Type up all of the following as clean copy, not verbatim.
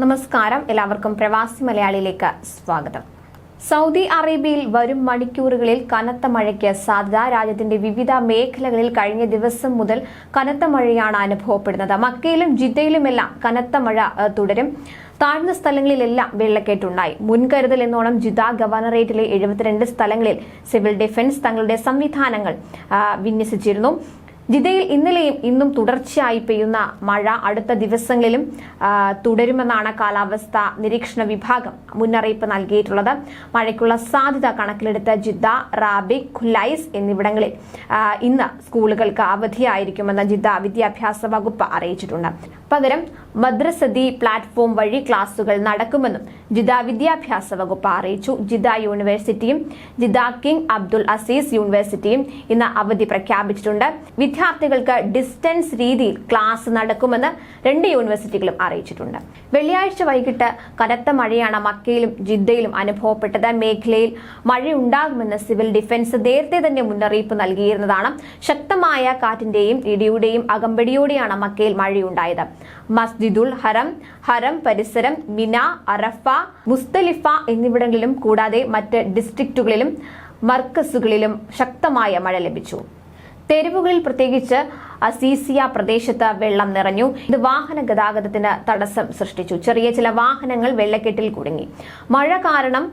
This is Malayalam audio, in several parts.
നമസ്കാരം, എല്ലാവർക്കും പ്രവാസി മലയാളിയിലേക്ക് സ്വാഗതം. സൗദി അറേബ്യയിൽ വരും മണിക്കൂറുകളിൽ കനത്ത മഴയ്ക്ക് സാധ്യത. രാജ്യത്തിന്റെ വിവിധ മേഖലകളിൽ കഴിഞ്ഞ ദിവസം മുതൽ കനത്ത മഴയാണ് അനുഭവപ്പെടുന്നത്. മക്കയിലും ജിദ്ദയിലുമെല്ലാം കനത്ത മഴ തുടരും. താഴ്ന്ന സ്ഥലങ്ങളിലെല്ലാം വെള്ളക്കെട്ടുണ്ടായി. മുൻകരുതൽ എന്നോണം ജിദ്ദ ഗവർണറേറ്റിലെ 72 സ്ഥലങ്ങളിൽ സിവിൽ ഡിഫൻസ് തങ്ങളുടെ സംവിധാനങ്ങൾ വിന്യസിച്ചിരുന്നു. ജിദ്ദയിൽ ഇന്നലെയും ഇന്നും തുടർച്ചയായി പെയ്യുന്ന മഴ അടുത്ത ദിവസങ്ങളിലും തുടരുമെന്നാണ് കാലാവസ്ഥാ നിരീക്ഷണ വിഭാഗം മുന്നറിയിപ്പ് നൽകിയിട്ടുള്ളത്. മഴയ്ക്കുള്ള സാധ്യത കണക്കിലെടുത്ത് ജിദ്ദ, റാബിക്, ഖുലൈസ് എന്നിവിടങ്ങളിൽ ഇന്ന് സ്കൂളുകൾക്ക് അവധിയായിരിക്കുമെന്ന് ജിദ്ദ വിദ്യാഭ്യാസ വകുപ്പ് അറിയിച്ചിട്ടുണ്ട്. പകരം മദ്രസദി പ്ലാറ്റ്ഫോം വഴി ക്ലാസുകൾ നടക്കുമെന്നും ജിദ്ദ വിദ്യാഭ്യാസ വകുപ്പ് അറിയിച്ചു. ജിദ്ദ യൂണിവേഴ്സിറ്റിയും ജിദ്ദ കിങ് അബ്ദുൽ അസീസ് യൂണിവേഴ്സിറ്റിയും ഇന്ന് അവധി പ്രഖ്യാപിച്ചിട്ടുണ്ട്. വിദ്യാർത്ഥികൾക്ക് ഡിസ്റ്റൻസ് രീതിയിൽ ക്ലാസ് നടക്കുമെന്ന് 2 യൂണിവേഴ്സിറ്റികളും അറിയിച്ചിട്ടുണ്ട്. വെള്ളിയാഴ്ച വൈകിട്ട് കനത്ത മഴയാണ് മക്കയിലും ജിദ്ദയിലും അനുഭവപ്പെട്ടത്. മേഖലയിൽ മഴയുണ്ടാകുമെന്ന് സിവിൽ ഡിഫൻസ് നേരത്തെ തന്നെ മുന്നറിയിപ്പ് നൽകിയിരുന്നതാണ്. ശക്തമായ കാറ്റിന്റെയും ഇടിയുടെയും അകമ്പടിയോടെയാണ് മക്കയിൽ മഴയുണ്ടായത്. മസ്ജിദുൽ ഹറം പരിസരം, മിന, അറഫ, മുസ്തലിഫ എന്നിവിടങ്ങളിലും കൂടാതെ മറ്റ് ഡിസ്ട്രിക്റ്റുകളിലും മർക്കസുകളിലും ശക്തമായ മഴ ലഭിച്ചു. തെരുവുകളിൽ പ്രത്യേകിച്ച് അസീസിയ പ്രദേശത്ത് വെള്ളം നിറഞ്ഞു. ഇത് വാഹന ഗതാഗതത്തിന് തടസ്സം സൃഷ്ടിച്ചു. ചെറിയ ചില വാഹനങ്ങൾ വെള്ളക്കെട്ടിൽ കുടുങ്ങി. മഴ കാരണം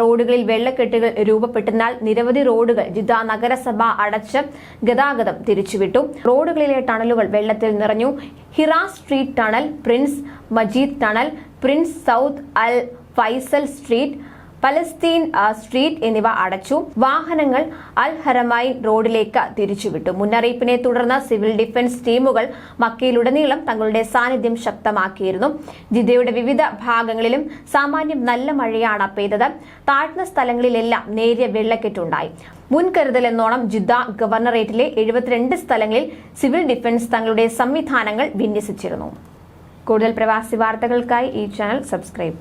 റോഡുകളിൽ വെള്ളക്കെട്ടുകൾ രൂപപ്പെട്ടതിനാൽ നിരവധി റോഡുകൾ ജിദ്ദ നഗരസഭ അടച്ച് ഗതാഗതം തിരിച്ചുവിട്ടു. റോഡുകളിലെ ടണലുകൾ വെള്ളത്തിൽ നിറഞ്ഞു. Hira street tunnel, prince Majid tunnel, prince Saud Al Faisal street, Palestine street എന്നിവ അടച്ചു. വാഹനങ്ങൾ അൽ ഹറമൈൻ റോഡിലേക്ക് തിരിച്ചുവിട്ടു. മുന്നറിയിപ്പിനെ തുടർന്ന് സിവിൽ ഡിഫൻസ് ടീമുകൾ മക്കയിലുടനീളം തങ്ങളുടെ സാന്നിധ്യം ശക്തമാക്കിയിരുന്നു. ജിദ്ദയുടെ വിവിധ ഭാഗങ്ങളിലും സാമാന്യം നല്ല മഴയാണ് പെയ്തത്. താഴ്ന്ന സ്ഥലങ്ങളിലെല്ലാം നേരിയ വെള്ളക്കെട്ടുണ്ടായി. മുൻകരുതൽ എന്നോണം ജിദ്ദ ഗവർണറേറ്റിലെ 72 സ്ഥലങ്ങളിൽ സിവിൽ ഡിഫൻസ് തങ്ങളുടെ സംവിധാനങ്ങൾ വിന്യസിച്ചിരുന്നു. കൂടുതൽ പ്രവാസി വാർത്തകൾക്കായി ഈ ചാനൽ സബ്സ്ക്രൈബ്